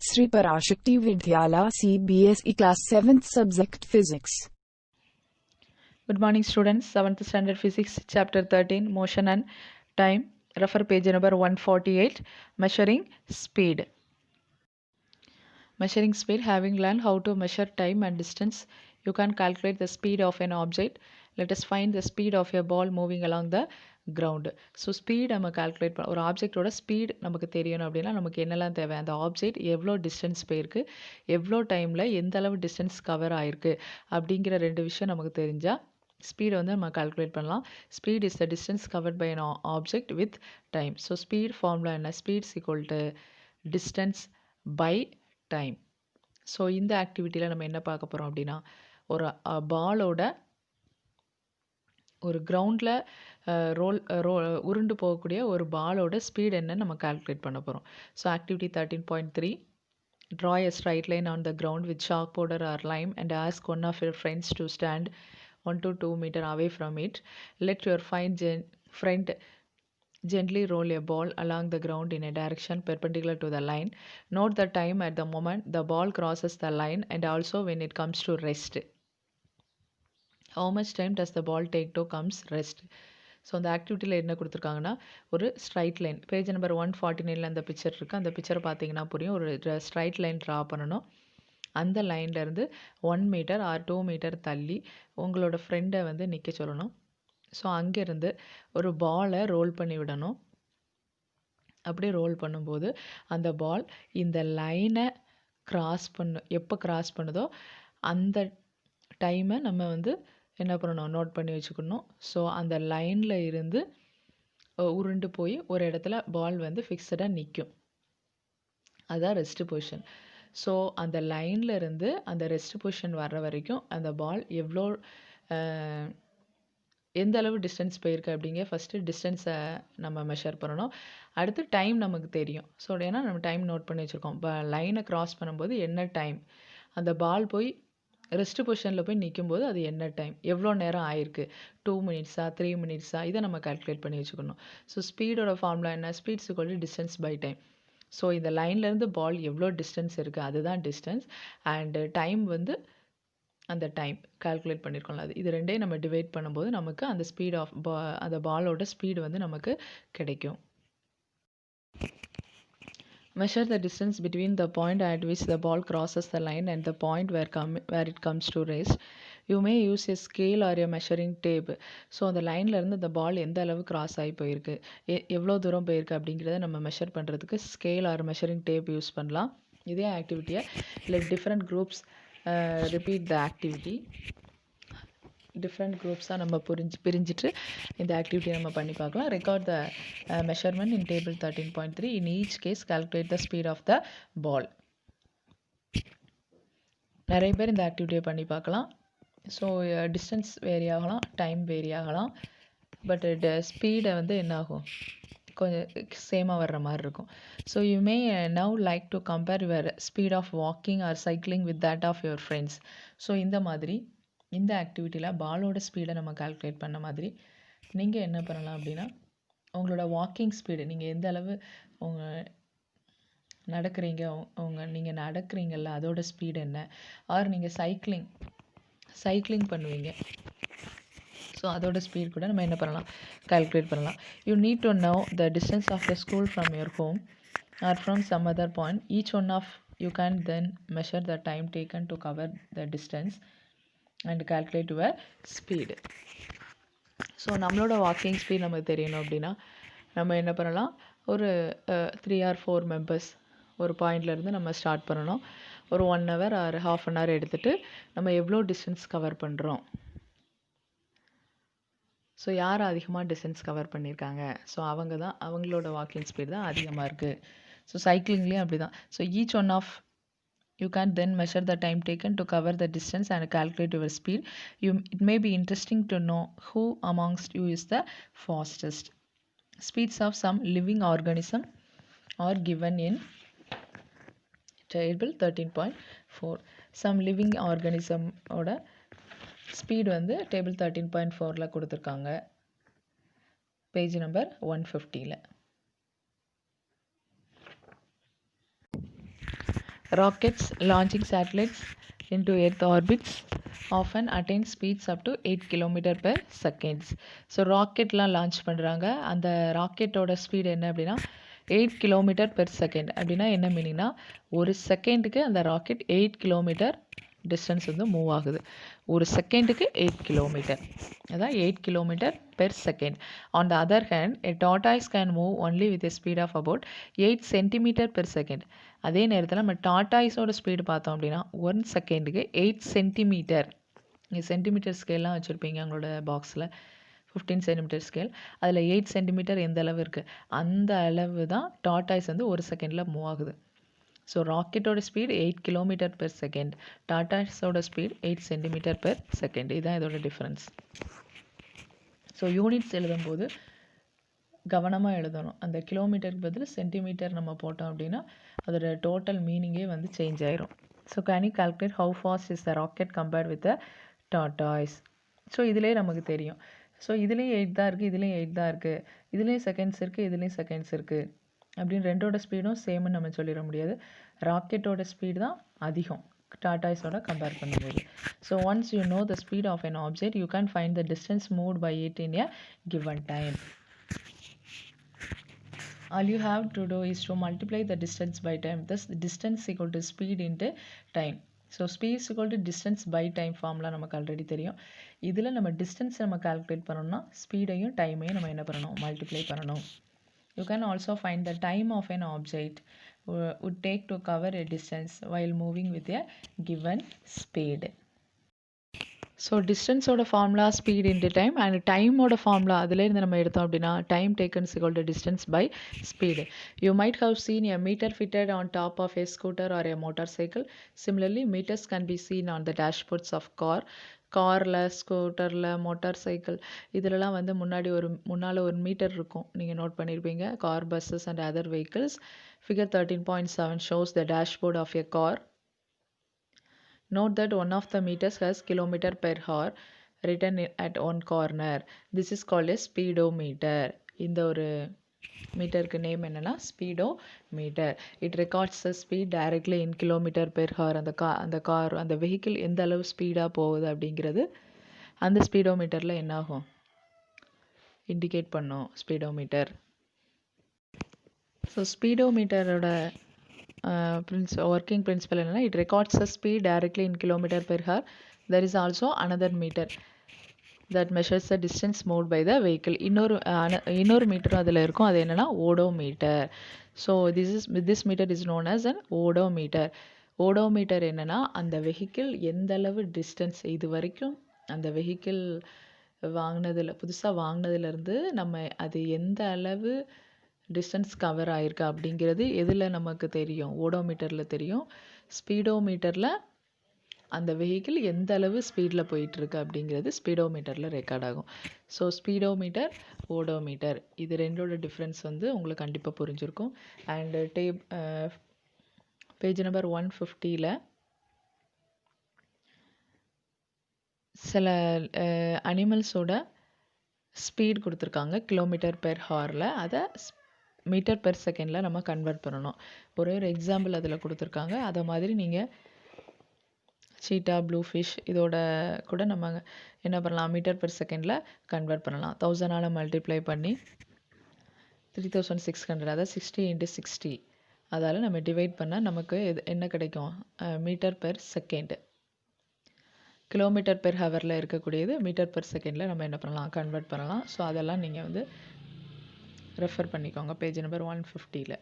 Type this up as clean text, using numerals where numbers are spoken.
Sri Parashakti Vidyala CBSE Class 7th Subject Physics. Good morning students, 7th standard physics chapter 13 motion and time. Refer page number 148. Measuring speed. Measuring speed. Having learned how to measure time and distance, you can calculate the speed of an object. Let us find the speed of a ball moving along the ground. So speed நம்ம calculate பண்ண ஒரு ஆப்ஜெக்டோட speed நமக்கு தெரியணும் அப்படின்னா நமக்கு என்னெல்லாம் தேவை, அந்த ஆப்ஜெக்ட் எவ்வளோ டிஸ்டன்ஸ் போயிருக்கு, எவ்வளோ டைமில் எந்த அளவு டிஸ்டன்ஸ் கவர் ஆகிருக்கு அப்படிங்கிற ரெண்டு விஷயம் நமக்கு தெரிஞ்சால் ஸ்பீடை வந்து நம்ம கால்குலேட் பண்ணலாம். Speed is the distance covered by an object with time. So speed formula என்ன, speeds equal to distance by time. So இந்த ஆக்டிவிட்டியில் நம்ம என்ன பார்க்க போகிறோம் அப்படின்னா, ஒரு பாலோட ஒரு கிரவுண்டில் உருண்டு போகக்கூடிய ஒரு பாலோட ஸ்பீட் என்னன்னு நம்ம கால்குலேட் பண்ண போகிறோம். So activity 13.3, draw a straight line on the ground with chalk powder or lime and ask one of your friends to stand 1 to 2 meters away from it. Let your friend gently roll a ball along the ground in a direction perpendicular to the line. Note the time at the moment the ball crosses the line and also when it comes to rest. How much time does the ball take to comes rest? So அந்த ஆக்டிவிட்டியில் என்ன கொடுத்துருக்காங்கன்னா, ஒரு straight line, page number 149 அந்த picture இருக்குது. அந்த பிக்சரை பார்த்தீங்கன்னா புரியும். ஒரு ஸ்ட்ரைட் லைன் ட்ரா பண்ணணும். அந்த லைன்லேருந்து 1 மீட்டர் ஆர் 2 மீட்டர் தள்ளி உங்களோட ஃப்ரெண்டை வந்து நிற்க சொல்லணும். ஸோ அங்கேருந்து ஒரு பாலை ரோல் பண்ணி விடணும். அப்படியே ரோல் பண்ணும்போது அந்த பால் இந்த லைனை எப்போ கிராஸ் பண்ணுதோ அந்த டைமை நம்ம வந்து என்ன பண்ணணும், நோட் பண்ணி வச்சுக்கணும். ஸோ அந்த லைனில் இருந்து உருண்டு போய் ஒரு இடத்துல பால் வந்து ஃபிக்ஸடாக நிற்கும். அதுதான் ரெஸ்ட் பொசிஷன். ஸோ அந்த லைனில் இருந்து அந்த ரெஸ்ட் பொசிஷன் வர்ற வரைக்கும் அந்த பால் எந்த அளவு டிஸ்டன்ஸ் போயிருக்கு அப்படிங்க ஃபஸ்ட்டு டிஸ்டன்ஸை நம்ம மெஷர் பண்ணணும். அடுத்து டைம் நமக்கு தெரியும். ஸோ ஏன்னா நம்ம டைம் நோட் பண்ணி வச்சுருக்கோம். லைனை க்ராஸ் பண்ணும்போது என்ன டைம், அந்த பால் போய் ரெஸ்ட் பொசிஷனில் போய் நிற்கும்போது அது என்ன டைம், எவ்வளோ நேரம் ஆயிருக்கு, 2 மினிட்ஸா 3 மினிட்ஸா, இதை நம்ம கால்குலேட் பண்ணி வச்சுக்கணும். ஸோ ஸ்பீடோட ஃபார்முலா என்ன, speeds equal to distance by time. So இந்த லைன்லேருந்து பால் எவ்வளோ டிஸ்டன்ஸ் இருக்குது அதுதான் டிஸ்டன்ஸ், அண்டு டைம் வந்து அந்த டைம் கால்குலேட் பண்ணியிருக்கோம்ல அது. இது ரெண்டையும் நம்ம டிவைட் பண்ணும்போது நமக்கு அந்த ஸ்பீட் ஆஃப் அந்த பாலோட ஸ்பீடு வந்து நமக்கு கிடைக்கும். Measure the distance between the point at which the ball crosses the line and the point where it comes to rest. You may use a scale or a measuring tape. So அந்த லைன்லேருந்து அந்த பால் எந்த அளவு cross ஆகி போயிருக்கு, எவ்வளோ தூரம் போயிருக்கு அப்படிங்கிறத நம்ம மெஷர் பண்ணுறதுக்கு scale or measuring tape use பண்ணலாம். இதே ஆக்டிவிட்டியை இல்லை different groups repeat the activity. Different குரூப்ஸாக நம்ம பிரிஞ்சுட்டு இந்த ஆக்டிவிட்டியை நம்ம பண்ணி பார்க்கலாம். Record the measurement in table 13.3. In each case calculate the speed of the ball. நிறைய பேர் இந்த ஆக்டிவிட்டியை பண்ணி பார்க்கலாம். ஸோ டிஸ்டன்ஸ் வேரி ஆகலாம், டைம் வேரி ஆகலாம், பட் ஸ்பீடை வந்து என்னாகும், கொஞ்சம் சேமாக வர்ற மாதிரி இருக்கும். So you may now like to compare your speed of walking or cycling with that of your friends. So இந்த மாதிரி இந்த ஆக்டிவிட்டியில் பாலோட ஸ்பீடை நம்ம கால்குலேட் பண்ண மாதிரி நீங்கள் என்ன பண்ணலாம் அப்படின்னா, உங்களோட வாக்கிங் ஸ்பீடு, நீங்கள் எந்த அளவு நடக்கிறீங்க, நீங்கள் நடக்கிறீங்கல்ல அதோட ஸ்பீடு என்ன, ஆர் நீங்கள் சைக்கிளிங் பண்ணுவீங்க, ஸோ அதோட ஸ்பீட் கூட நம்ம என்ன பண்ணலாம், கால்குலேட் பண்ணலாம். You need to know the distance of the school from your home or from some other point. Each one of you can then measure the time taken to cover the distance and calculate your speed. So நம்மளோட walking speed நமக்கு தெரியணும் அப்படின்னா நம்ம என்ன பண்ணலாம், ஒரு 3 or 4 members ஒரு பாயிண்ட்லேருந்து நம்ம ஸ்டார்ட் பண்ணணும். ஒரு 1 hour ஆர் ½ an hour எடுத்துகிட்டு நம்ம எவ்வளோ டிஸ்டன்ஸ் கவர் பண்ணுறோம், ஸோ யார் அதிகமாக டிஸ்டன்ஸ் கவர் பண்ணியிருக்காங்க, ஸோ அவங்களோட வாக்கிங் ஸ்பீட் தான் அதிகமாக இருக்குது. ஸோ சைக்கிளிங்லேயும் அப்படி தான். So each one of you can then measure the time taken to cover the distance and calculate your speed. It may be interesting to know who amongst you is the fastest. Speeds of some living organism are given in table 13.4. Some living organism oda speed வந்து table 13.4ல கொடுத்துருக்காங்க, page number 150ல. Rockets launching satellites into Earth orbits often attain speeds up to 8 km per seconds. So ராக்கெட்லாம் launch பண்ணுறாங்க. அந்த ராக்கெட்டோட speed என்ன அப்படின்னா 8 km per second. அப்படின்னா என்ன மீனிங்னா ஒரு செகண்டுக்கு அந்த ராக்கெட் 8 கிலோமீட்டர் டிஸ்டன்ஸ் வந்து மூவ் ஆகுது. ஒரு செகண்டுக்கு 8 கிலோமீட்டர், அதான் 8 kilometre per second. On the other hand a tortoise can move only with a speed of about 8 centimeter per second. அதே நேரத்தில் நம்ம டாட்டாய்ஸோட ஸ்பீடு பார்த்தோம் அப்படின்னா 1 செகண்டுக்கு 8 சென்டிமீட்டர். நீங்கள் சென்டிமீட்டர் ஸ்கேல்லாம் வச்சுருப்பீங்க உங்களோட பாக்ஸில், 15 சென்டிமீட்டர் ஸ்கேல். அதில் 8 சென்டிமீட்டர் எந்த அளவு இருக்குது, அந்த அளவு தான் டாட்டாய்ஸ் வந்து ஒரு செகண்டில் மூவ் ஆகுது. ஸோ ராக்கெட்டோட ஸ்பீட் 8 கிலோமீட்டர் பெர் செகண்ட், டாட்டாஸோட ஸ்பீட் 8 சென்டிமீட்டர் பெர் செகண்ட். இதுதான் இதோட டிஃப்ரென்ஸ். ஸோ யூனிட்ஸ் எழுதும்போது கவனமாக எழுதணும். அந்த கிலோமீட்டருக்கு பதில் சென்டிமீட்டர் நம்ம போட்டோம் அப்படின்னா அதோட டோட்டல் மீனிங்கே வந்து சேஞ்ச் ஆயிரும். So can you calculate how fast is the rocket compared with the tortoise? So இதிலே நமக்கு தெரியும். ஸோ இதுலேயும் 8 தான் இருக்குது, இதுலேயும் 8 தான் இருக்குது, இதுலேயும் செகண்ட்ஸ் இருக்குது, இதுலேயும் செகண்ட்ஸ் இருக்குது அப்படின்னு ரெண்டோட ஸ்பீடும் சேம்னு நம்ம சொல்லிட முடியாது. ராக்கெட்டோட ஸ்பீடு தான் அதிகம் டாட்டாய்ஸோட கம்பேர் பண்ணும்போது. So once you know the speed of an object, you can find the distance moved by it in a given time. All you have to do is to multiply the distance by time. Thus distance equal to speed into time. So speed is equal to distance by time formula நமக்கு already தெரியும். இதில் நம்ம distance நம்ம calculate பண்ணணும்னா ஸ்பீடையும் டைமையும் நம்ம என்ன பண்ணணும், multiply பண்ணணும். You can also find the time of an object would take to cover a distance while moving with a given speed. So டிஸ்டன்ஸோட formula speed into time, and டைமோட ஃபார்முலா அதிலேருந்து நம்ம எடுத்தோம் அப்படின்னா time taken's equal to distance by speed. You might have seen a meter fitted on top of a scooter or a motorcycle. Similarly, meters can be seen on the dashboards of காரில், ஸ்கூட்டரில், motor cycle இதிலலாம் வந்து முன்னால் ஒரு metre இருக்கும், நீங்கள் note பண்ணியிருப்பீங்க. Car, buses and other vehicles. Figure 13.7 shows the dashboard of a car. Note that one of the meters has kilometer per hour written at one corner. This is called a speedometer. இந்த ஒரு மீட்டருக்கு name என்னன்னா speedometer. It records the speed directly in kilometre per hour. அந்த vehicle எந்த அளவு ஸ்பீடாக போகுது அப்படிங்கிறது அந்த ஸ்பீடோமீட்டரில் என்னாகும், இண்டிகேட் பண்ணும் ஸ்பீடோமீட்டர். ஸோ ஸ்பீடோமீட்டரோட working principle என்னன்னா, it records the speed directly in kilometer per hour. There is also another meter that measures the distance moved by the vehicle. இன்னொரு மீட்டரும் அதில் இருக்கும், அது என்னன்னா odometer. So this meter is known as an odometer. Odometer என்னன்னா அந்த vehicle எந்த அளவு distance இது வரைக்கும் அந்த வெஹிக்கிள் புதுசாக வாங்கினதுலேருந்து நம்ம அது எந்த அளவு டிஸ்டன்ஸ் கவர் ஆகிருக்கு அப்படிங்கிறது எதில் நமக்கு தெரியும், ஓடோமீட்டரில் தெரியும். ஸ்பீடோமீட்டரில் அந்த வெஹிக்கிள் எந்த அளவு ஸ்பீடில் போயிட்டுருக்கு அப்படிங்கிறது ஸ்பீடோமீட்டரில் ரெக்கார்ட் ஆகும். ஸோ ஸ்பீடோமீட்டர், ஓடோமீட்டர் இது ரெண்டோட டிஃப்ரென்ஸ் வந்து உங்களுக்கு கண்டிப்பாக புரிஞ்சிருக்கும். அண்டு பேஜ் நம்பர் 150ல் சில அனிமல்ஸோட ஸ்பீட் கொடுத்துருக்காங்க கிலோமீட்டர் பெர் ஹவரில், அதை மீட்டர் பெர் செகண்டில் நம்ம கன்வெர்ட் பண்ணணும். ஒரே ஒரு எக்ஸாம்பிள் அதில் கொடுத்துருக்காங்க. அதை மாதிரி நீங்கள் சீட்டா, ப்ளூ ஃபிஷ் இதோட கூட நம்ம என்ன பண்ணலாம், மீட்டர் பெர் செகண்டில் கன்வெர்ட் பண்ணலாம். 1000ஆல் மல்டிப்ளை பண்ணி 3600, அதாவது 60 × 60 அதால் நம்ம டிவைட் பண்ணால் நமக்கு என்ன கிடைக்கும், metre per second. Kilometre per ஹவரில் இருக்கக்கூடியது மீட்டர் பெர் செகண்டில் நம்ம என்ன பண்ணலாம், கன்வெர்ட் பண்ணலாம். ஸோ அதெல்லாம் நீங்கள் வந்து ரெஃபர் பண்ணிக்கோங்க பேஜ் நம்பர் 150ல்.